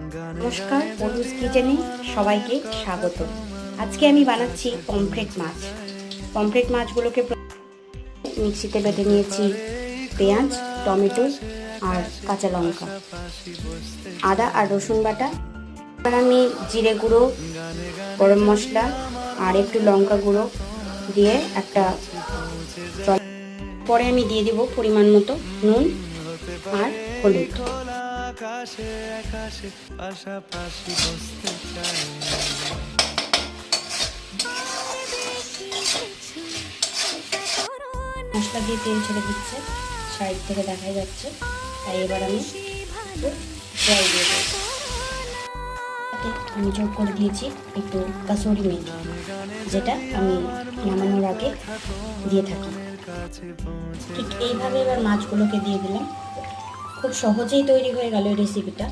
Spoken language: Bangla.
নমস্কার, পটুস কিচেনে সবাইকে স্বাগত। আজকে আমি বানাচ্ছি পমফ্রেট মাছ। পমফ্রেট মাছগুলোকে মিক্সিতে বেটে নিয়েছি পেঁয়াজ, টমেটো আর কাঁচা লঙ্কা, আদা আর রসুন বাটা। এবার আমি জিরে গুঁড়ো, গরম মশলা আর একটু লঙ্কা গুঁড়ো দিয়ে একটা জল, পরে আমি দিয়ে দিব পরিমাণ মতো নুন আর হলুদ। মশলা দিয়ে তেল ছেড়ে দিচ্ছে, সাইড থেকে দেখা যাচ্ছে, তাই এবার আমি জল দিয়ে দেবো। আমি যোগ করে দিয়েছি একটু কাসুরি মেথি, যেটা আমি নামানোর আগে দিয়ে থাকি। ঠিক এইভাবে এবার মাছগুলোকে দিয়ে দিলাম। খুব সহজেই তৈরি হয়ে গেল এই রেসিপিটা।